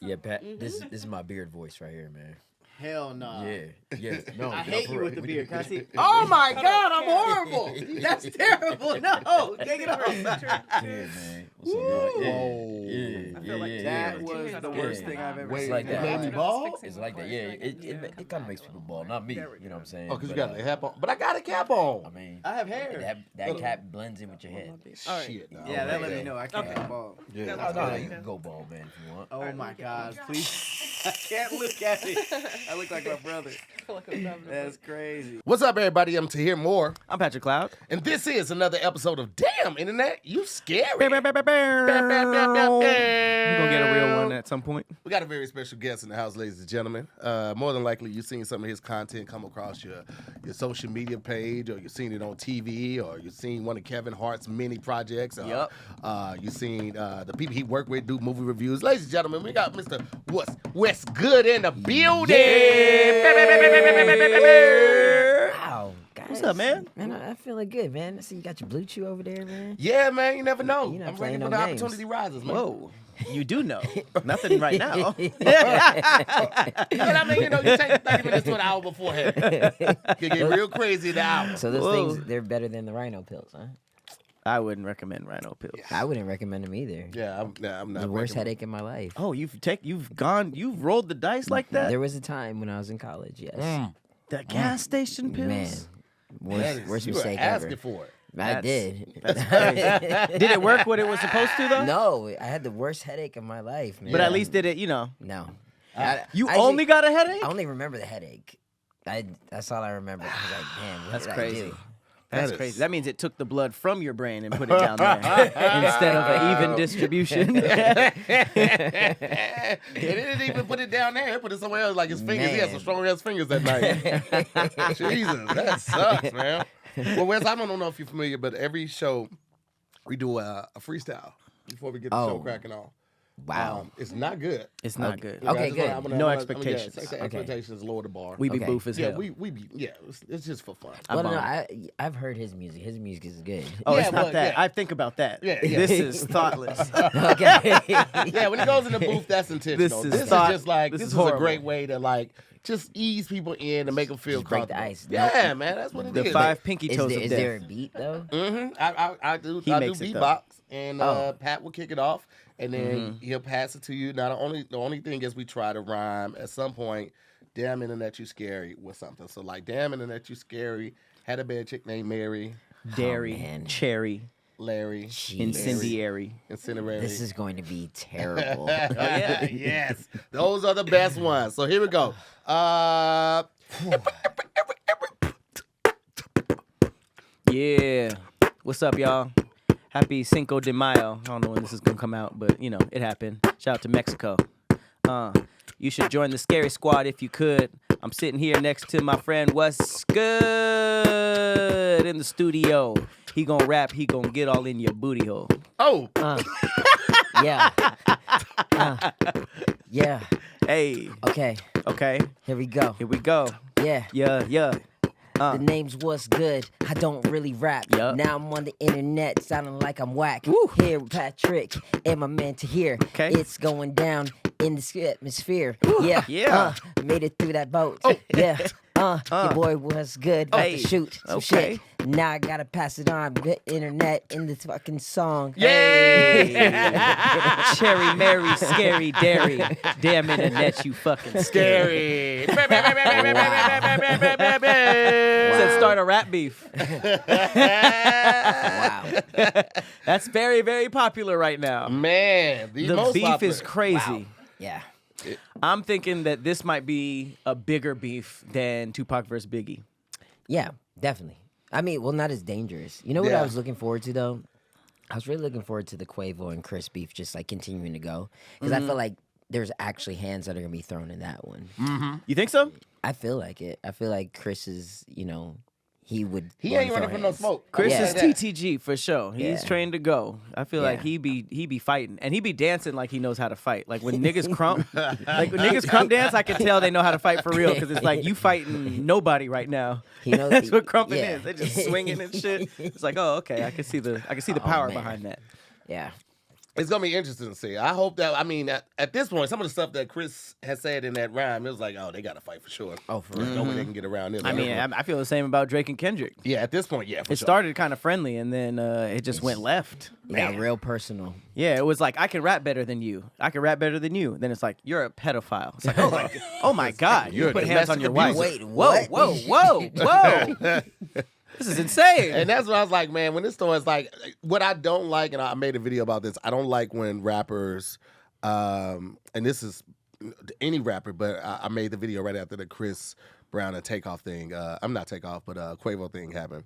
Yeah, Pat. This is my beard voice right here, man. Hell no. Yeah. No, I hate you with the beard. Can I see? Oh my God, I'm horrible. That's terrible. No, take it off. Yeah, man. What's up, dog? Yeah. I feel like that was the worst thing I've ever It's seen. like that. Made me bald? It's like that. Yeah, it kind of makes people bald. Not me. You know what I'm saying? Oh, because you got a cap on. But I got a cap on. I mean, I have hair. that cap blends in with your head. Shit. No, Yeah, that let me know I can't go bald. Yeah. No, you can go bald, man, if you want. Oh my God, please. I can't look at it. I look like my brother. That's crazy. What's up, everybody? I'm Tahir Moore. I'm Patrick Cloud. And this is another episode of Damn Internet, You Scary. We're going to get a real one at some point. We got a very special guest in the house, ladies and gentlemen. More than likely, you've seen some of his content come across your social media page, or you've seen it on TV, or you've seen one of Kevin Hart's many projects. Yep. You've seen the people he worked with do movie reviews. Ladies and gentlemen, we got Mr. Wes Good in the building. Wow, guys. What's up, man? Man, I feeling good, man. I see you got your BlueChew over there, man. Yeah, man, you never know. You're not I'm ready playing for no the games. opportunity rises, man. Whoa. You do know. Nothing right now. But I mean, you take 30 minutes to an hour beforehand. You get real crazy in the hour. So those things, they're better than the rhino pills, huh? I wouldn't recommend rhino pills. I wouldn't recommend them either. Yeah, I'm not. The worst headache in my life. Oh, you've rolled the dice like that? There was a time when I was in college, yes. The gas station pills? Man, worst you mistake were asking ever. for it. I did. That's crazy. Did it work what it was supposed to, though? No, I had the worst headache of my life, man. But at least did it, No. You I only got a headache? I only remember the headache. That's all I remember. I was like, damn, what That's did crazy. I do? That's crazy. That means it took the blood from your brain and put it down there instead of an even distribution. It didn't even put it down there. It put it somewhere else, like his fingers. He had some strong ass fingers that night. Jesus, that sucks, man. Well, Wes, I don't know if you're familiar, but every show we do a freestyle before we get the show cracking off. Wow. It's not good. It's not good. Okay, good. No expectations. Take the expectations, lower the bar. We be Okay. boof as hell. It's just for fun. Well, no, I've heard his music. His music is good. Oh, Yeah, it's not but, that. yeah. I think about that. Yeah. This is thoughtless. Okay. Yeah, when he goes in the booth, that's intentional. This This is is thought- just like this this is is a horrible. great way to like just ease people in and make them feel Just break the comfortable. ice. Yeah, man, that's what it is. The 5 pinky Is toes there, of is death. there a beat though? I do makes it, though. beatbox, and Pat will kick it off, and then he'll pass it to you. Now the only thing is we try to rhyme at some point. Damn internet, you scary with something. So like, damn internet, you scary. Had a bad chick named Mary, Dairy, man. cherry, Larry, Jeez. incendiary. Incinerary. This is going to be terrible. yeah. Yes, those are the best ones. So here we go. Yeah. What's up, y'all? Happy Cinco de Mayo. I don't know when this is going to come out, but, it happened. Shout out to Mexico. You should join the Scary Squad if you could. I'm sitting here next to my friend Wes Good in the studio. He gonna rap. He gonna get all in your booty hole. Oh, Yeah. Yeah. Hey. Okay. Okay. Here we go. Here we go. Yeah. Yeah. The name's What's Good. I don't really rap. Yup. Now I'm on the internet sounding like I'm whack. Woo. Here with Patrick and my man Tahir. Okay. It's going down in the atmosphere. Yeah. Yeah. Made it through that boat. Yeah. Your boy was good. About Hey. to shoot some Okay. shit. Now I gotta pass it on. Good internet in this fucking song. Hey. Cherry Mary, scary dairy. Damn internet, you fucking scary. scary. Said start a rap beef. Wow. That's very, very popular right now. Man, the The most beef popular. is crazy. Yeah. I'm thinking that this might be a bigger beef than Tupac versus Biggie. Yeah, definitely. I mean, well, not as dangerous. You know what Yeah. I was looking forward to, though? I was really looking forward to the Quavo and Chris beef just, like, continuing to go. Because I feel like there's actually hands that are going to be thrown in that one. You think so? I feel like it. I feel like Chris is, he would. He wanna ain't running throw from no hands. smoke. Chris Yeah. is TTG for sure. He's Yeah. trained to go. I feel like Yeah. he be fighting and he be dancing like he knows how to fight. Like when niggas crump, like when niggas crump dance, I can tell they know how to fight for real because it's like you fighting nobody right now. He knows- That's what crumping yeah. is. They just swinging and shit. It's like, oh, okay, I can see the power man. behind that. Yeah. It's gonna be interesting to see. I hope that. I mean, at this point, some of the stuff that Chris has said in that rhyme, it was like, oh, they got to fight for sure. Oh, for There's real. no way they can get around this. I mean, I feel the same about Drake and Kendrick. yeah, at this point, yeah. For It sure. started kind of friendly, and then it just went left. It got real personal. Yeah, it was like, I can rap better than you. I can rap better than you. Then it's like, you're a pedophile. It's like, oh my God, You're you a put hands on domestic your wife. abuser. Wait, what? Whoa. This is insane. And that's what I was like, man, when this starts, like, what I don't like, and I made a video about this, I don't like when rappers, and this is any rapper, but I made the video right after the Chris Brown and Takeoff thing. I'm not Takeoff, but Quavo thing happened.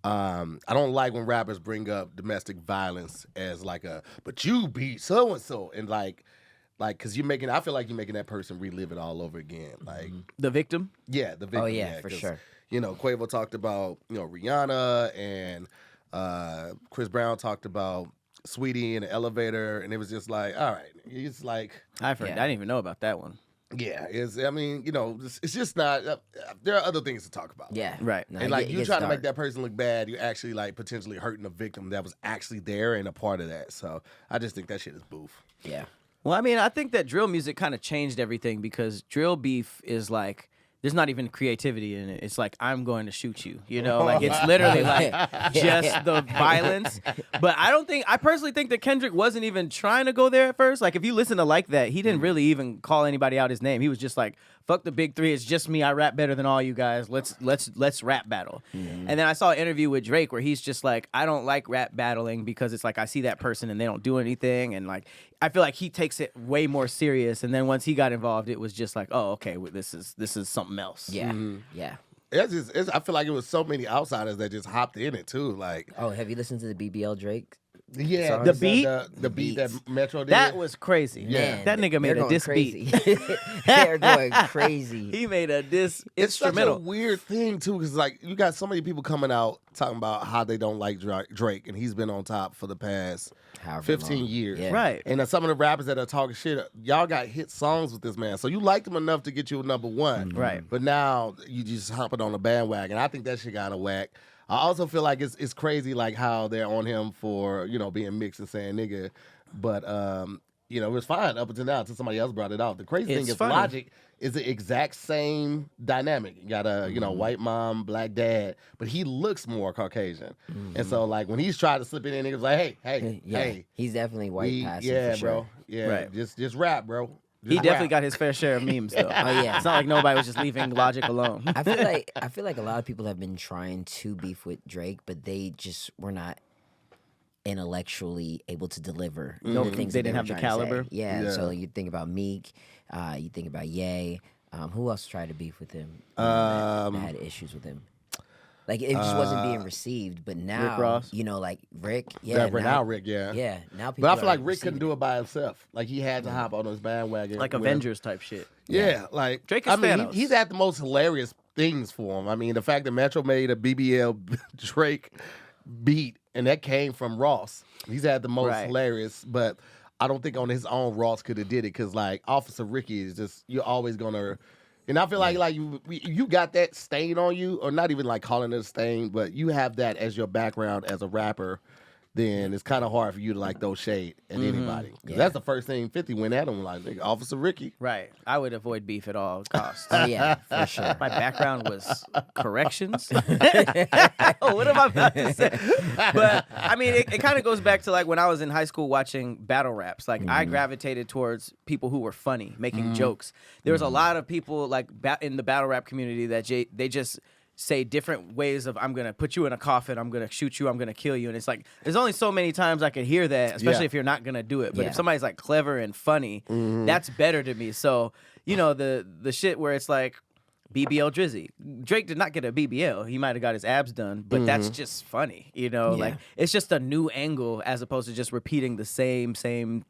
I don't like when rappers bring up domestic violence as like but you beat so-and-so, and like, cause I feel like you're making that person relive it all over again. Like The victim? yeah, the victim. Oh, yeah, for 'cause, sure. You know, Quavo talked about, Rihanna, and Chris Brown talked about Sweetie in the elevator, and it was just like, all right, it's like, I didn't even know about that one. yeah, I mean, it's just not. There are other things to talk about. Yeah. Right. No, And it like get- you it gets trying to make dark. that person look bad, you're actually like potentially hurting the victim that was actually there and a part of that. So I just think that shit is boof. Yeah. Well, I mean, I think that drill music kind of changed everything because drill beef is like, there's not even creativity in it. It's like, I'm going to shoot you. You know, like it's literally like just the violence. But I personally think that Kendrick wasn't even trying to go there at first. Like if you listen to Like That, he didn't really even call anybody out his name. He was just like, fuck the big three. It's just me. I rap better than all you guys. Let's rap battle. And then I saw an interview with Drake where he's just like, I don't like rap battling because it's like I see that person and they don't do anything. And like I feel like he takes it way more serious. And then once he got involved, it was just like, oh, okay, well, this is something else. Yeah. Yeah. I feel like it was so many outsiders that just hopped in it too. Like, Oh, have you listened to the BBL Drake? yeah, Sorry? The beat? the beat that Beats. Metro did. That was crazy. Man, That nigga made they're a going diss crazy. beat. They're going crazy. He made a diss It's such a instrumental. weird thing too, because like you got so many people coming out talking about how they don't like Drake, and he's been on top for the past However 15 long. years. Yeah. Right. And some of the rappers that are talking shit, y'all got hit songs with this man, so you liked him enough to get you a number one. Right. But now you just hopping on the bandwagon. I think that shit got a whack. I also feel like it's crazy like how they're on him for being mixed and saying nigga, but it was fine up until now until somebody else brought it out. The crazy thing It's is funny. Logic is the exact same dynamic. You got a white mom, black dad, but he looks more Caucasian, and so like when he's trying to slip it in, niggas like hey, Yeah. hey, He's definitely white passing yeah, for sure. bro, yeah, Right. just rap, bro. He Just definitely rap. got his fair share of memes though. Oh, yeah. It's not like nobody was just leaving Logic alone. I feel like a lot of people have been trying to beef with Drake, but they just were not intellectually able to deliver. No, the things they that didn't were have the trying to say. caliber? Yeah, so you think about Meek, you think about Ye. Who else tried to beef with him? That had issues with him. Like it just wasn't being received, but now Ross? like Rick, Yeah, now Rick, yeah. yeah. Now people, But I feel like Rick receiving couldn't do it by himself. Like he had to hop on his bandwagon, Like with- Avengers type shit. Yeah, like Drake is I mean, Thanos. he's had the most hilarious things for him. I mean, the fact that Metro made a BBL Drake beat, and that came from Ross. He's had the most Right. hilarious, but I don't think on his own Ross could have did it because like Officer Ricky is just you're always gonna. And I feel like you got that stain on you, or not even like calling it a stain, but you have that as your background as a rapper. Then it's kind of hard for you to like throw shade at anybody. 'Cause that's the first thing 50 went at him like nigga, Officer Ricky. Right. I would avoid beef at all costs. Oh yeah, for sure. My background was corrections. What am I about to say? But I mean, it kind of goes back to like when I was in high school watching battle raps. Like I gravitated towards people who were funny, making jokes. There was a lot of people like in the battle rap community that they just say different ways of I'm gonna put you in a coffin, I'm gonna shoot you, I'm gonna kill you, and it's like there's only so many times I could hear that, especially Yeah. if you're not gonna do it. But Yeah. if somebody's like clever and funny, that's better to me. So the shit where it's like BBL Drizzy, Drake did not get a BBL. He might have got his abs done, but that's just funny. Like it's just a new angle as opposed to just repeating the same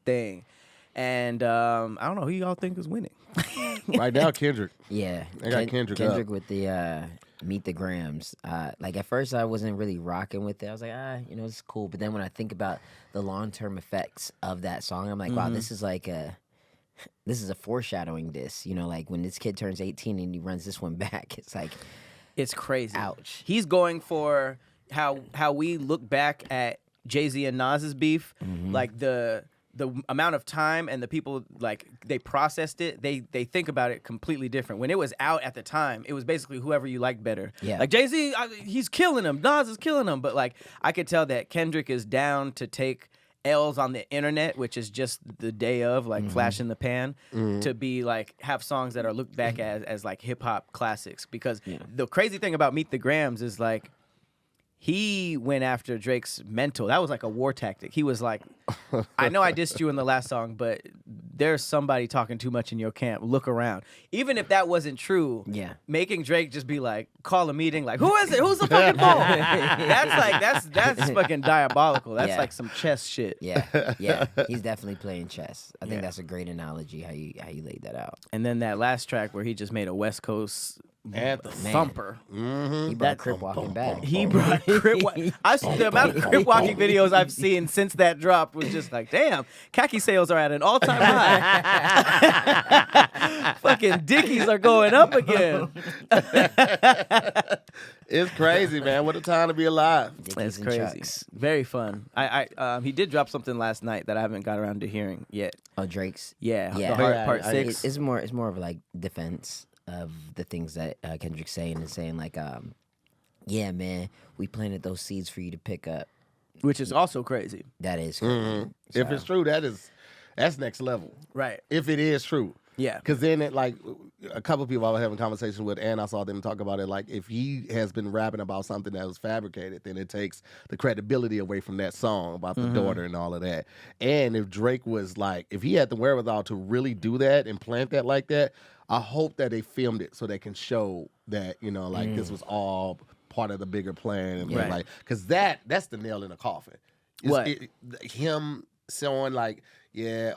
thing. And I don't know who y'all think is winning. Right now, Kendrick. Yeah, I got Kendrick up. Kendrick with the Meet the Grams. Like at first, I wasn't really rocking with it. I was like, it's cool. But then when I think about the long-term effects of that song, I'm like, wow, this is a foreshadowing diss. Like when this kid turns 18 and he runs this one back, it's like, It's crazy. ouch. He's going for how we look back at Jay-Z and Nas's beef, like the amount of time and the people like they processed it, they think about it completely different. When it was out at the time, it was basically whoever you liked better. Yeah. Like Jay-Z, he's killing him. Nas is killing him. But like I could tell that Kendrick is down to take L's on the internet, which is just the day of, like flash in the pan, to be like have songs that are looked back as like hip hop classics. Because the crazy thing about Meet the Grams is like he went after Drake's mental. That was like a war tactic. He was like, I know I dissed you in the last song, but there's somebody talking too much in your camp. Look around. Even if that wasn't true, making Drake just be like, call a meeting, like, who is it? Who's the fucking phone? That's fucking diabolical. That's like some chess shit. Yeah. He's definitely playing chess. I think that's a great analogy how you laid that out. And then that last track where he just made a West Coast thumper. He brought Crip walking back. He brought Crip walking. The amount of Crip walking videos I've seen since that drop was just like, damn, khaki sales are at an all-time high. Fucking Dickies are going up again. It's crazy, man. What a time to be alive. It's crazy. Chucks. Very fun. He did drop something last night that I haven't got around to hearing yet. Oh, Drake's? Yeah. The part 6. It's more of like defense of the things that Kendrick's saying and saying like, yeah, man, we planted those seeds for you to pick up. Which is also crazy. That is crazy. So. If it's true, that's next level. Right. If it is true. Yeah. Because then it like a couple of people I was having conversations with, and I saw them talk about it, like if he has been rapping about something that was fabricated, then it takes the credibility away from that song about the daughter and all of that. And if Drake was like, if he had the wherewithal to really do that and plant that like that, I hope that they filmed it so they can show that, you know, like this was all part of the bigger plan. And like, because that's the nail in the coffin. Him showing like,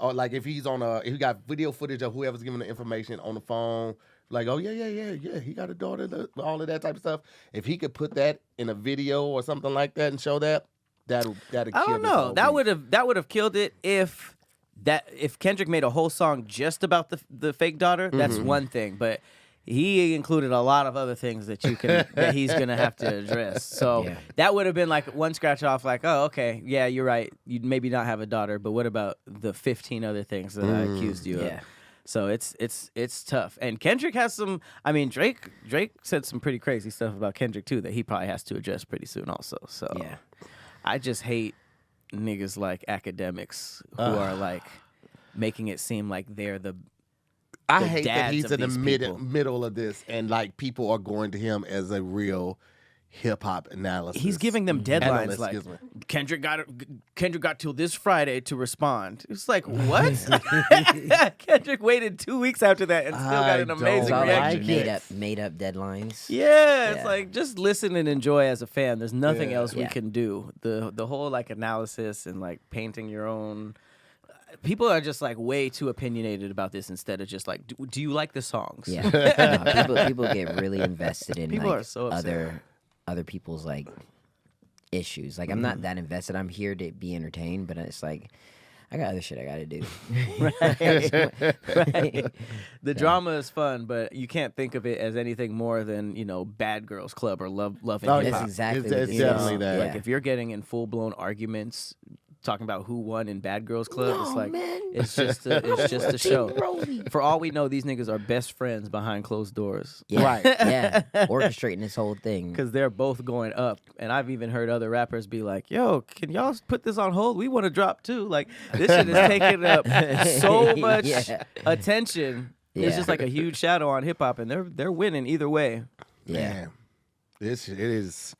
or like if he got video footage of whoever's giving the information on the phone, like, oh yeah, he got a daughter, all of that type of stuff. If he could put that in a video or something like that and show that'd kill. I don't know. That would have killed it if Kendrick made a whole song just about the fake daughter. That's one thing, but he included a lot of other things that that he's gonna have to address. So that would have been like one scratch off. Like, oh, okay, yeah, you're right. You'd maybe not have a daughter, but what about the 15 other things that I accused you of? So it's tough. And Kendrick has some. I mean, Drake said some pretty crazy stuff about Kendrick too that he probably has to address pretty soon also. So I just hate niggas like academics who are like making it seem like they're the. I hate that he's in the middle of this, and like people are going to him as a real hip hop analysis. He's giving them deadlines like Kendrick got till this Friday to respond. It's like what? Kendrick waited 2 weeks after that and still got an amazing reaction. Made up deadlines. Yeah, it's like just listen and enjoy as a fan. There's nothing else we can do. The whole like analysis and like painting your own. People are just like way too opinionated about this instead of just like, do you like the songs? Yeah, people get really invested in people like are so upset. other people's like issues. Like I'm not that invested. I'm here to be entertained, but it's like I got other shit I got to do. Right. The drama is fun, but you can't think of it as anything more than Bad Girls Club or Love and Hip Hop. That's exactly. It's definitely that. Like if you're getting in full blown arguments. Talking about who won in Bad Girls Club, it's like it's just a show. For all we know, these niggas are best friends behind closed doors. Yeah. Right? Yeah, orchestrating this whole thing because they're both going up. And I've even heard other rappers be like, "Yo, can y'all put this on hold? We want to drop too." Like this shit is taking up so much attention. Yeah. It's just like a huge shadow on hip hop, and they're winning either way. Yeah, it is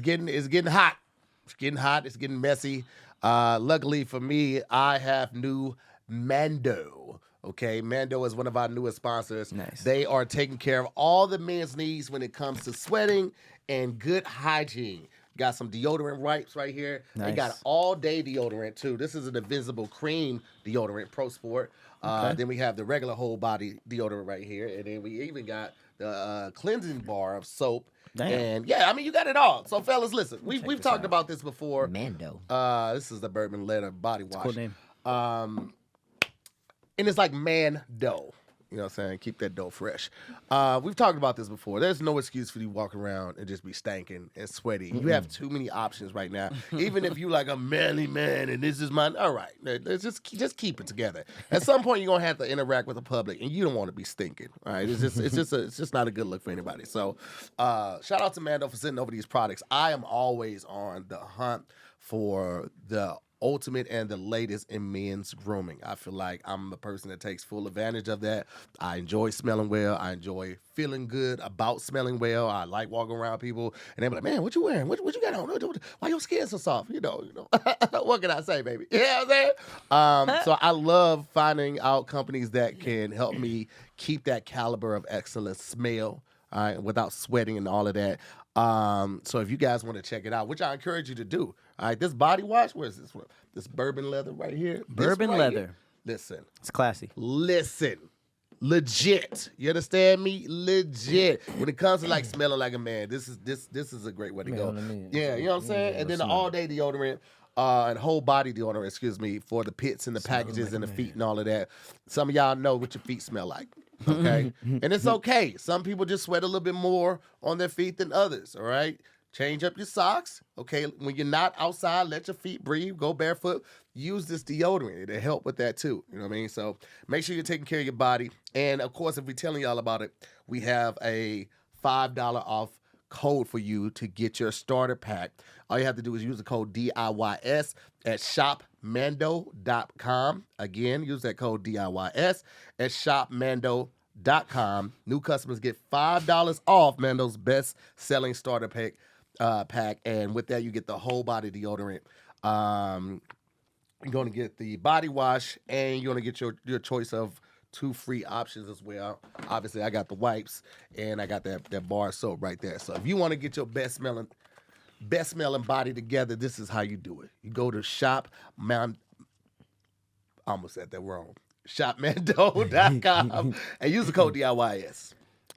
getting hot. It's getting hot. It's getting messy. Luckily for me, I have new Mando. Okay, Mando is one of our newest sponsors. Nice. They are taking care of all the men's needs when it comes to sweating and good hygiene. Got some deodorant wipes right here. Nice. They got all-day deodorant, too. This is an Invisible Cream deodorant, Pro Sport. Then we have the regular whole-body deodorant right here. And then we even got the cleansing bar of soap. Damn. And yeah, I mean, you got it all. So, fellas, listen, we've talked about this before. Mando. This is the bourbon leather body wash. Cool name. And it's like Mando. You know what I'm saying? Keep that dough fresh. We've talked about this before. There's no excuse for you walking around and just be stanking and sweaty. You have too many options right now. Even if you like a manly man and this is mine, all right, let's just keep it together. At some point, you're gonna have to interact with the public, and you don't want to be stinking. All right, it's just not a good look for anybody. So, shout out to Mando for sending over these products. I am always on the hunt for the ultimate and the latest in men's grooming. I feel like I'm a person that takes full advantage of that. I enjoy smelling well. I enjoy feeling good about smelling well. I like walking around people and they be like, man, what you wearing? What you got on? Why your skin so soft? You know. What can I say, baby? You know what I'm saying? So I love finding out companies that can help me keep that caliber of excellent smell, all right, without sweating and all of that. So if you guys want to check it out, which I encourage you to do, all right, this body wash, where is this one? This bourbon leather right here. Bourbon leather. Here. Listen. It's classy. Listen. Legit. You understand me? Legit. When it comes to like smelling like a man, this is a great way to go. Yeah, you know what I'm saying? And then the all-day deodorant. And whole body deodorant, excuse me, for the pits and the packages and the feet and all of that. Some of y'all know what your feet smell like, okay? And it's okay. Some people just sweat a little bit more on their feet than others, all right? Change up your socks, okay? When you're not outside, let your feet breathe. Go barefoot. Use this deodorant. It'll help with that too, you know what I mean? So make sure you're taking care of your body. And, of course, if we're telling y'all about it, we have a $5 off code for you to get your starter pack. All you have to do is use the code DIYS at shopmando.com. Again, use that code DIYS at shopmando.com. New customers get $5 off Mando's best-selling starter pack. And with that, you get the whole body deodorant. You're going to get the body wash, and you're going to get your choice of 2 free options as well. Obviously, I got the wipes, and I got that bar soap right there. So if you want to get your best smelling body together, this is how you do it. You go to I almost said that wrong. shopmando.com and use the code DIYS.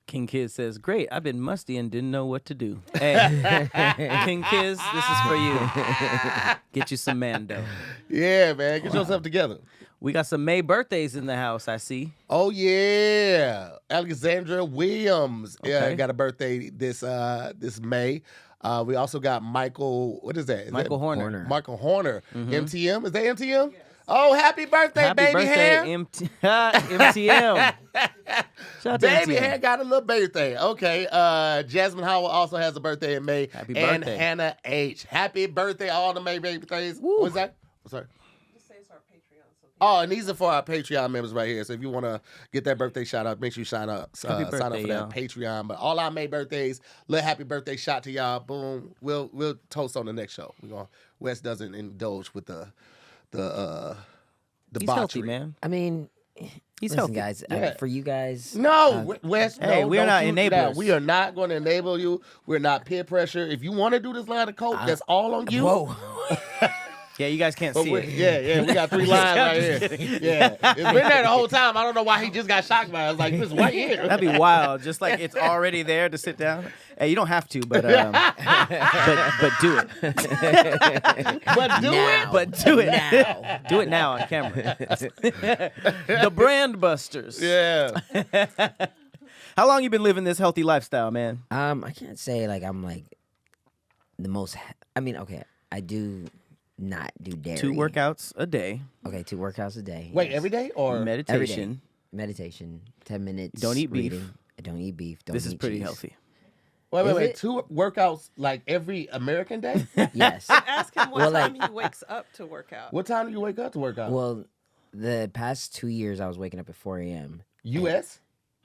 King Kiz says, great, I've been musty and didn't know what to do. Hey, King Kiz, this is for you. Get you some Mando. Yeah, man. Get yourself together. We got some May birthdays in the house, I see. Oh, yeah. Alexandra Williams Okay. got a birthday this May. We also got Michael, what is that? Michael Horner. Michael Horner. MTM. Is that MTM? Yes. Oh, happy birthday, Happy baby birthday, hair. MTM. Shout out to Baby MTM. hair got a little birthday. Okay. Jasmine Howell also has a birthday in May. Happy and birthday. Hannah H. Happy birthday, all the May birthdays. What's that? Sorry. Oh, and these are for our Patreon members right here. So if you want to get that birthday shout out, make sure you sign up for birthday, that Patreon. But all our May birthdays, little happy birthday shot to y'all. Boom. We'll toast on the next show. Wes doesn't indulge with the He's healthy, man. I mean, He's listen, healthy. guys. Yeah. For you guys, No, Wes. Hey, no, we're don't not you do that. enablers. We are not going to enable you. We're not peer pressure. If you want to do this line of coke, that's all on you. whoa. Yeah, you guys can't But see we- it. yeah, we got 3 lines right here. Yeah, it's been there the whole time. I don't know why he just got shocked by it. I was like, this is right here. That'd be wild. Just like it's already there to sit down. Hey, you don't have to, but do it. But do it. But do it now. Do it now on camera. The Brand Busters. Yeah. How long you been living this healthy lifestyle, man? I can't say like I'm like the most. I mean, okay, I do not do dairy. 2 workouts a day. Okay, 2 workouts a day. Wait, yes. every day or Meditation. Meditation, 10 minutes. Don't eat beef. reading. I don't eat beef. Don't This is eat pretty cheese. healthy. wait, Is it? 2 workouts like every American day? Yes. Ask him what Well, time like- he wakes up to work out. What time do you wake up to work out? Well, the past 2 years I was waking up at 4 a.m. U.S.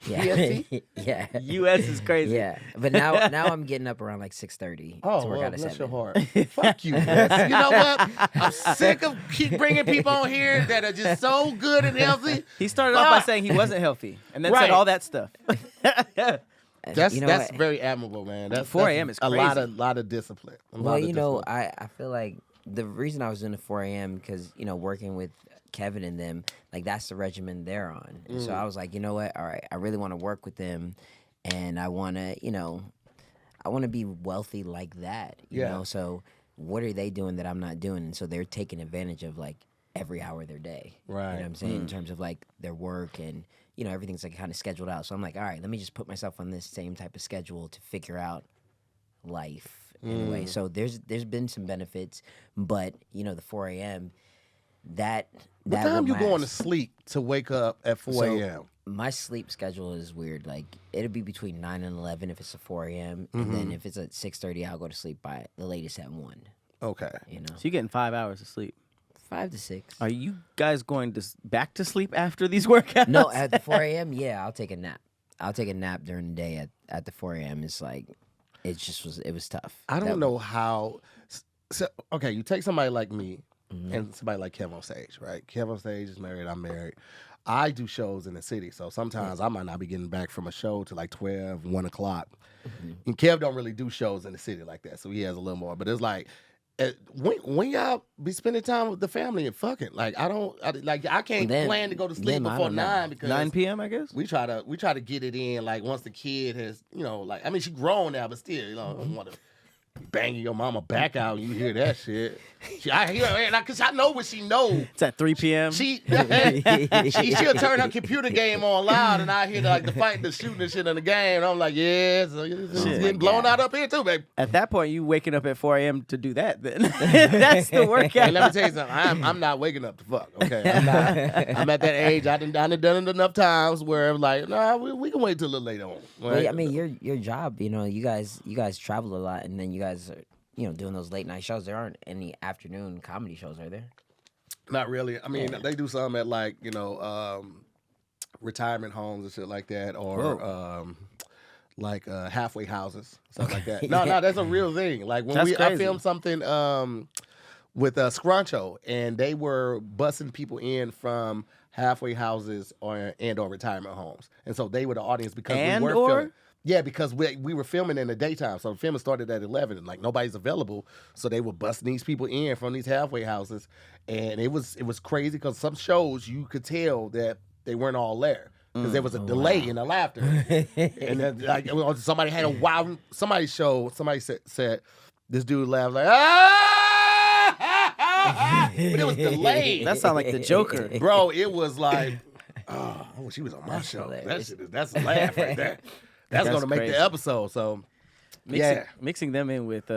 Yeah. EST? yeah. U.S. is crazy. Yeah. But now I'm getting up around like 6:30 Oh, to work well, out at bless 7. your heart. Fuck you, Wes. You know what? I'm sick of keep bringing people on here that are just so good and healthy. He started off by Fuck. saying he wasn't healthy, and then Right. said all that stuff. That's You know that's what? very admirable, man. That's 4 a.m. is a crazy. lot of discipline. A lot Well, of you know, discipline. I feel like the reason I was doing the 4 a.m. because, working with Kevin and them, like that's the regimen they're on. And so I was like, you know what? All right, I really want to work with them, and I want to, I want to be wealthy like that. You Yeah. know, so what are they doing that I'm not doing? And so they're taking advantage of like every hour of their day. Right. You know what I'm saying? In terms of like their work and, you know, everything's like kind of scheduled out. So I'm like, all right, let me just put myself on this same type of schedule to figure out life in a way. So there's been some benefits, but you know, the 4 a.m. What time you going to sleep to wake up at 4 a.m.? My sleep schedule is weird. Like it'll be between 9 and 11 if it's a 4 a.m. and then if it's at 6:30, I'll go to sleep by the latest at 1. Okay. You know, So you're getting 5 hours of sleep. 5 to 6. Are you guys going to back to sleep after these workouts? No, at the 4 a.m. Yeah, I'll take a nap. I'll take a nap during the day at the 4 a.m. It's like it was tough. I don't know how. So, okay, you take somebody like me and somebody like Kev on stage, right? Kev on stage is married. I'm married. I do shows in the city, so sometimes I might not be getting back from a show to like 12, 1 o'clock. And Kev don't really do shows in the city like that, so he has a little more. But it's like, when y'all be spending time with the family and fucking, like I can't plan to go to sleep before 9 because 9 p.m. I guess. we try to get it in like once the kid has, you know, like I mean she grown now, but still, you know, I don't want to banging your mama back out and you hear that shit. I hear it because I know what she knows. It's at 3 p.m. She'll turn her computer game on loud and I hear the fighting, the shooting and shit in the game. And I'm like, yeah, so it's getting blown out up here too, baby. At that point, you waking up at 4 a.m. to do that. Then that's the workout. And let me tell you something. I'm not waking up to fuck. Okay, I'm not. I'm at that age. I done done it enough times where I'm like, nah, we can wait till a little later on. Right? Well, I mean, your job, you know, you guys travel a lot, and then you guys are, you know, doing those late night shows. There aren't any afternoon comedy shows, are there? Not really. I mean, they do some at like, you know, retirement homes and shit like that, or like halfway houses, stuff like that. No, that's a real thing. Like when I filmed something with Scruncho, and they were busing people in from halfway houses or retirement homes, and so they were the audience because we were filming. Yeah, because we were filming in the daytime, so the film started at 11, and like nobody's available, so they were busting these people in from these halfway houses, and it was crazy because some shows you could tell that they weren't all there because there was a delay in the laughter, and then like somebody had a wild somebody said this dude laughed like but it was delayed. That sounded like the Joker, bro. It was like, oh, I wish he was on my show. That's a laugh right there. That's gonna make the episode. So, mixing them in with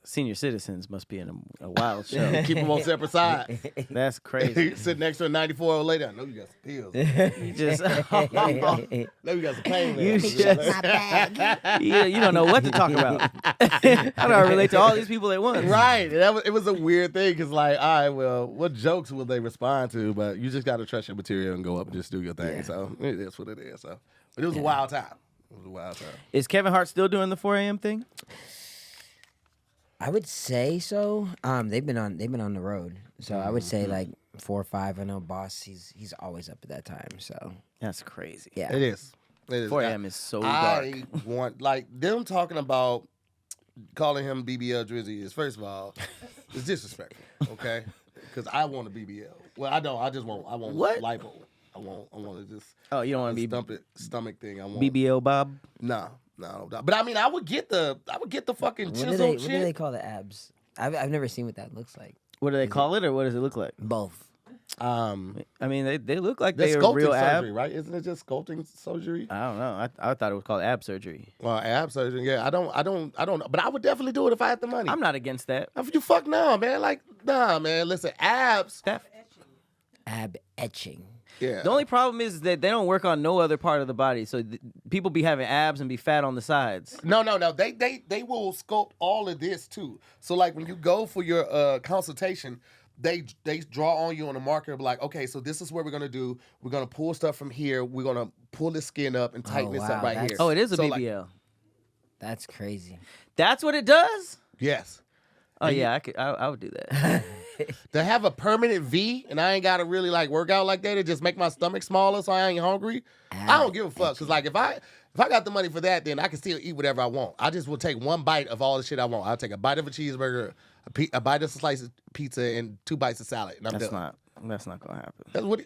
senior citizens must be a wild show. Keep them on separate sides. That's crazy. Sit next to a 94 later. I know you got some pills. You just know you got some pain. you don't know what to talk about. How do I relate to all these people at once? Right. It was a weird thing because, like, all right, well, what jokes will they respond to? But you just got to trust your material and go up and just do your thing. Yeah. So it is what it is. So, but it was a wild time. It was a wild time. Is Kevin Hart still doing the 4 a.m. thing? I would say so. They've been on the road, so I would say like 4 or 5. I know Boss. He's always up at that time. So that's crazy. Yeah, it is. 4 a.m. is so dark. I want like them talking about calling him BBL Drizzy is first of all, it's disrespectful. Okay, because I want a BBL. Well, I don't. I want what? lipo. I want to just. Oh, you don't want to be stomach thing. I want BBL Bob. No. But I mean, I would get the fucking chisel shit. What do they call the abs? I've never seen what that looks like. What do they call it, or what does it look like? Both. I mean, they look like they're a real surgery, ab, right? Isn't it just sculpting surgery? I don't know. I thought it was called ab surgery. Well, ab surgery. Yeah, I don't. But I would definitely do it if I had the money. I'm not against that. You fuck no, man. Like nah, man. Listen, abs. Ab etching. Yeah. The only problem is that they don't work on no other part of the body, so people be having abs and be fat on the sides. No. They will sculpt all of this too. So like when you go for your consultation, they draw on you on the marker, like, okay, so this is what we're gonna do. We're gonna pull stuff from here. We're gonna pull this skin up and tighten this up right here. Oh, it is a so BBL. Like, that's crazy. That's what it does? Yes. Oh yeah, I would do that. To have a permanent V and I ain't gotta really like work out like that, it just make my stomach smaller so I ain't hungry. I don't give a fuck. Cause like if I got the money for that, then I can still eat whatever I want. I just will take one bite of all the shit I want. I'll take a bite of a cheeseburger, a bite of a slice of pizza, and 2 bites of salad, and I'm done. That's not gonna happen. That's what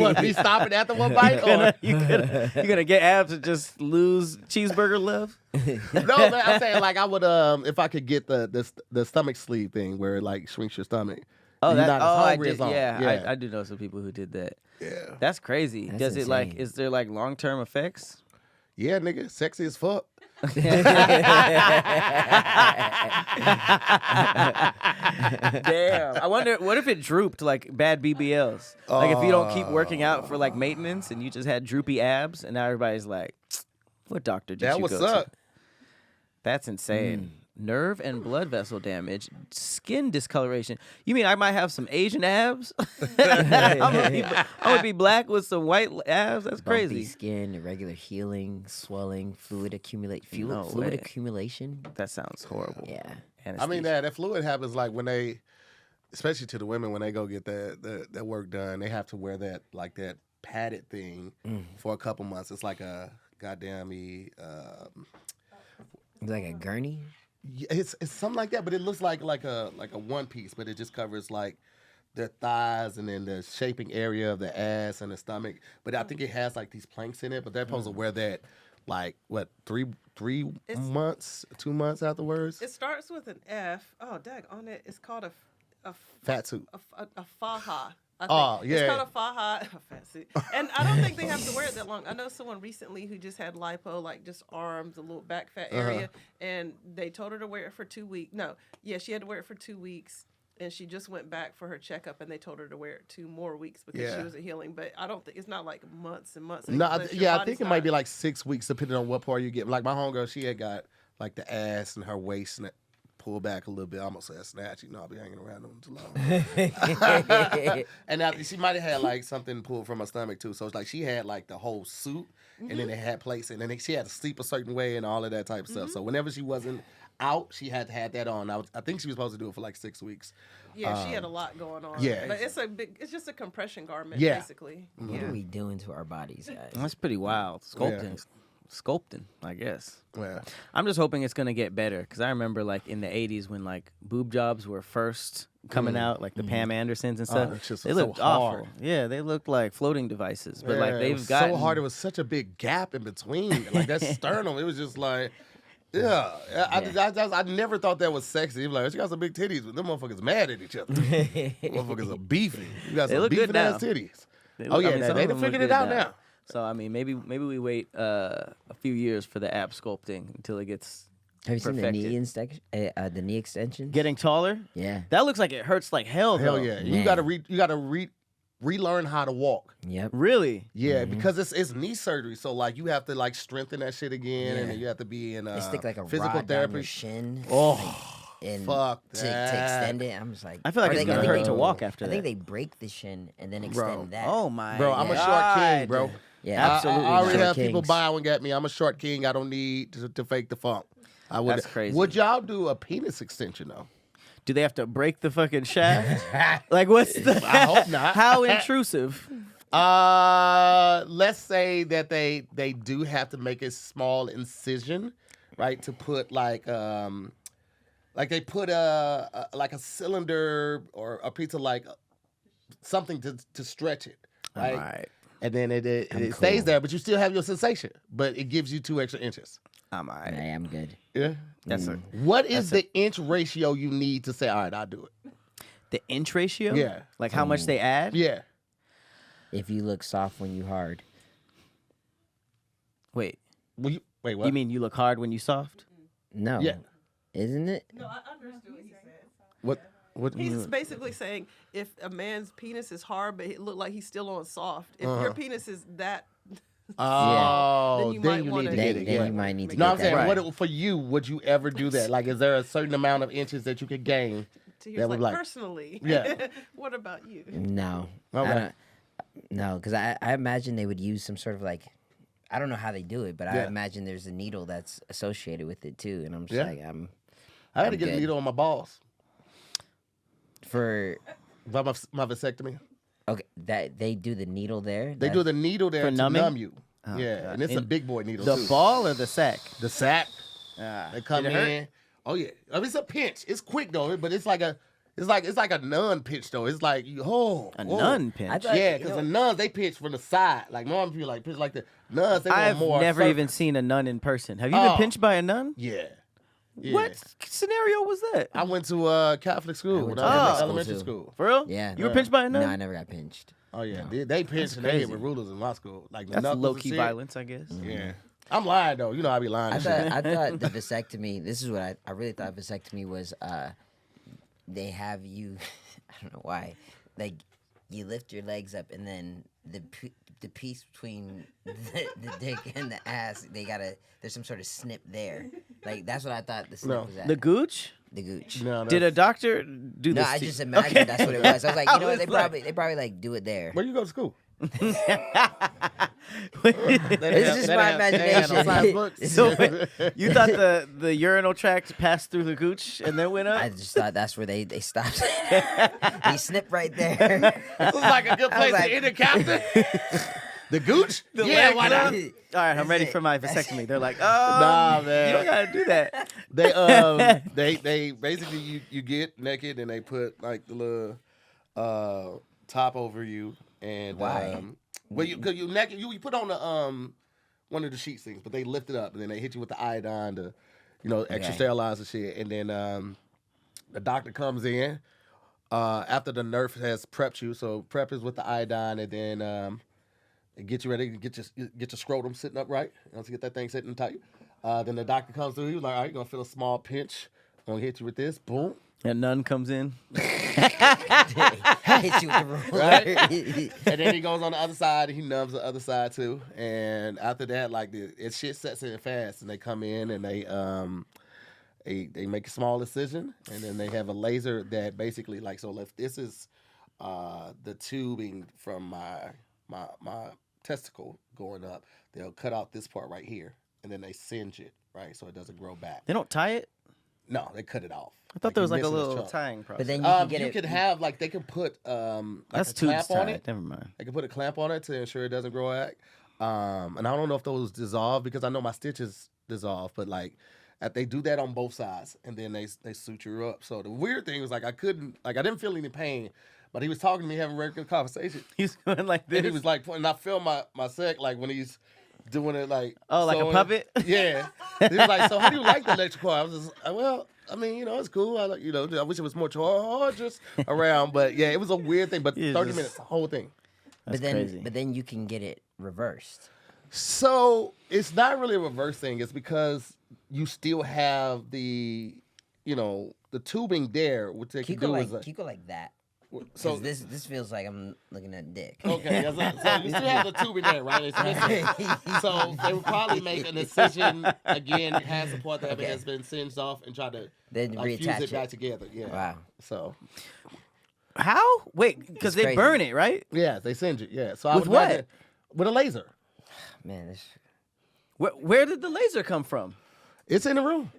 What, me stopping after one bite? Or? You gonna get abs and just lose cheeseburger love? No, man, I'm saying like I would if I could get the stomach sleeve thing where it like shrinks your stomach. Oh, You're that, not as I hungry did, as long. yeah. I do know some people who did that. Yeah. That's crazy. That's Does it like? insane. Is there like long-term effects? Yeah, nigga, sexy as fuck. Damn. I wonder, what if it drooped like bad BBLs? Like if you don't keep working out for like maintenance and you just had droopy abs and now everybody's like, what doctor did That you would go suck. to? That's insane. Nerve and blood vessel damage, skin discoloration. You mean I might have some Asian abs? I'm gonna be black with some white abs? That's Bumpy crazy. skin, irregular healing, swelling, fluid No fluid way. accumulation. That sounds horrible. Yeah. I mean, Anesthesia. that fluid happens like when they, especially to the women, when they go get that work done, they have to wear that padded thing for a couple months. It's like a goddamn Like a gurney. it's something like that, but it looks like a one piece, but it just covers like their thighs and then the shaping area of the ass and the stomach. But I think it has like these planks in it, but they're supposed to wear that like what, three months, 2 months afterwards. It starts with an F. Oh, dag on it. It's called a Fat suit. a faja. I think. Oh, yeah. It's called a faja. Fancy. And I don't think they have to wear it that long. I know someone recently who just had lipo, like just arms, a little back fat area, and they told her to wear it for 2 weeks. No, yeah, she had to wear it for 2 weeks, and she just went back for her checkup, and they told her to wear it 2 more weeks because she wasn't healing. But I don't think it's not like months and months. No, unless your I body's think it might not- be like 6 weeks depending on what part you get. Like my homegirl, she had got like the ass and her waist and pull back a little bit. I almost said snatch. You know, I'll be hanging around them too long. And after, she might have had like something pulled from her stomach too. So it's like she had like the whole suit, and then it had plates, and then she had to sleep a certain way and all of that type of stuff. So whenever she wasn't out, she had to have that on. I think she was supposed to do it for like 6 weeks. Yeah, she had a lot going on. yeah. But it's just a compression garment, Yeah. basically. What are we doing to our bodies, guys? That's pretty wild. Sculpting, I guess. Yeah. I'm just hoping it's gonna get better because I remember like in the '80s when like boob jobs were first coming out, like the Pam Andersons and stuff. it's just They so looked awful. hard. Yeah, they looked like floating devices. But like Yeah, it they've was gotten so hard. It was such a big gap in between. Like that sternum, it was just like, yeah. I never thought that was sexy. Like, she got some big titties, but them motherfuckers mad at each other. Motherfuckers are beefing. You got They some look good beefing ass now. titties. They Oh look- I yeah, mean, some they of done them look figured it good out now. So I mean, maybe we wait a few years for the ab sculpting until it gets Have you seen the knee perfected. the knee extension? Getting taller. Yeah. That looks like it hurts like hell. Hell though. yeah. Man. You gotta relearn how to walk. Yep. Really? Yeah, because it's knee surgery, so like you have to like strengthen that shit again, and Yeah. then you have to be in They stick like a physical rod down your therapy. shin. Oh, and fuck to that. extend it. I'm just like, I feel like or it's they- gonna I think hurt they- to walk after I think that. they break the shin and then extend that. Oh my. Bro, I'm a short God. king, bro. Yeah, absolutely I already not. have people Kings. bowing at me. I'm a short king. I don't need to fake the funk. I would. That's crazy. Would y'all do a penis extension though? Do they have to break the fucking shaft? Like what's the? I hope not. How intrusive? Let's say that they do have to make a small incision, right? To put like they put a cylinder or a piece of like something to stretch it, right? All right. And then it I'm stays cool. there, but you still have your sensation, but it gives you 2 extra inches. I'm all right. Hey, I'm good. Yeah. That's a, What is the inch ratio you need to say, all right, I'll do it? the inch ratio. Yeah. Like how much they add. Yeah. If you look soft when you hard, Wait. Wait, what? You mean you look hard when you soft? no. Yeah. Isn't it? No, I understood what he said. What? He's basically saying if a man's penis is hard, but it look like he's still on soft. If your penis is that, Oh, then you might need wanna to get get Then, it. then Yeah. you might need to No, get I'm that. saying, Right. what for you? Would you ever do that? Like, is there a certain amount of inches that you could gain? Tahir's That would like, like- personally. Yeah. What about you? No. Okay. No, because I imagine they would use some sort of like, I don't know how they do it, but I Yeah. imagine there's a needle that's associated with it too. And I'm just Yeah. like, I had to I'm get a good. needle on my balls for, by my vasectomy. okay, that they do the needle there. They do the needle there For to numbing? numb you. Oh, Yeah, God. and it's a And big boy needle The too. ball or the sack? The sack. Ah, They come did it hurt? in. Oh yeah, I mean, it's a pinch. It's quick though, but it's like It's like a nun pitch though. It's like nun pinch. I thought, Yeah, because the nuns they pitch from the side. Like normal people like pitch like the nuns. They want I've more. never surface. even seen a nun in person. Have you been pinched by a nun? Yeah. Yeah. What scenario was that? I went to Catholic school when to I was Catholic in school, elementary too. school. For real? Yeah. You were pinched by a nun? No, I never got pinched. Oh yeah, No. they pinched and they hit crazy. with rulers in my school. Like the That's knuckles low and key shit. violence, I guess. Yeah, I'm lying though. You know I be lying. I and shit. thought the vasectomy. This is what I really thought vasectomy was. They have you. I don't know why. Like you lift your legs up and then the piece between the dick and the ass. There's some sort of snip there. Like that's what I thought the snip was at. The gooch? The gooch. No, Did a doctor do No, this? I to just you? imagined Okay. that's what it was. I was like, I you know what? was They probably like do it there. Where you go to school? It's just my imagination. So you thought the urinal tract passed through the gooch and then went up? I just thought that's where they stopped. They snip right there. This is like a good place like- to end a captain. The gooch? The Yeah, leg why up? not? All right, I'm ready for my vasectomy. They're like, Nah, man. you don't gotta do that. They basically you get naked and they put like the little top over you and Why? well cause you naked you put on the one of the sheet things, but they lift it up and then they hit you with the iodine to extra Okay. sterilize and shit, and then the doctor comes in after the nurse has prepped you. So prep is with the iodine, and then they get you ready to get your scrotum sitting up right. To get that thing sitting tight. Then the doctor comes through. He's like, all right, you're gonna feel a small pinch. I'm gonna hit you with this. Boom. And nun comes in. Hit you with the ruler. Right? And then he goes on the other side and he numbs the other side too. And after that, like it shit sets in fast, and they come in and they make a small incision, and then they have a laser that basically like, so if this is the tubing from my testicle going up, they'll cut out this part right here, and then they singe it, right, so it doesn't grow back. They don't tie it? No, they cut it off. I thought there was like a you're missing this little chunk. tying process. But then you can get You it. could have like they can put like That's a tubes clamp on tied. it. Never mind. They can put a clamp on it to ensure it doesn't grow back. And I don't know if those dissolve because I know my stitches dissolve, but like they do that on both sides, and then they suture up. So the weird thing was like I didn't feel any pain, but he was talking to me, having a regular conversation, He's going like this. and he was like, and I felt my sec like when he's doing it like like a sewing. puppet? Yeah. He was like, so how do you like the electrical? I was just well, I mean, it's cool. I like, I wish it was more just around, but yeah, it was a weird thing. But Yeah, 30 just- minutes, the whole thing. That's crazy. But then you can get it reversed. So it's not really a reverse thing. It's because you still have the tubing there, which they Can can you go do like is you go like that? so. So this feels like I'm looking at dick. Okay, so you still have the tubing there, right? It's missing. So they would probably make an incision again past the part that has been singed off and try to Then like, fuse reattach it back it. together. Yeah. Wow. So How? Wait, because It's they crazy. burn it, right? yeah, they singe it. Yeah. So I With would what? imagine- with a laser. Man, this Where did the laser come from? It's in the room.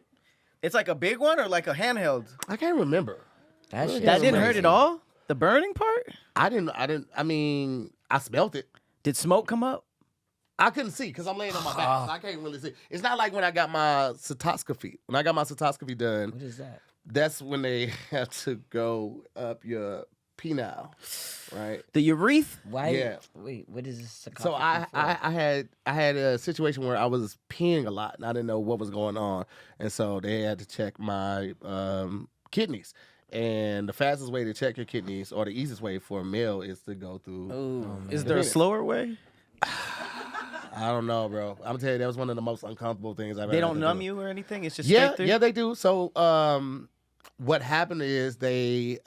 It's like a big one or like a handheld? I can't remember. that shit That is didn't hurt crazy. at all? The burning part? I didn't. I mean, I smelt it. Did smoke come up? I couldn't see because I'm laying on my back, so I can't really see. It's not like when I got my cystoscopy. When I got my cystoscopy done, What is that? that's when they have to go up your penile, right? The urethra? Why? Yeah. Wait, what is this? So I had a situation where I was peeing a lot and I didn't know what was going on, and so they had to check my kidneys. And the fastest way to check your kidneys, or the easiest way for a male, is to go through. Is there a slower way? I don't know, bro. I'm telling you, that was one of the most uncomfortable things I've ever. They had don't to numb do. you or anything? It's just Yeah, straight through? yeah, they do. So, what happened is they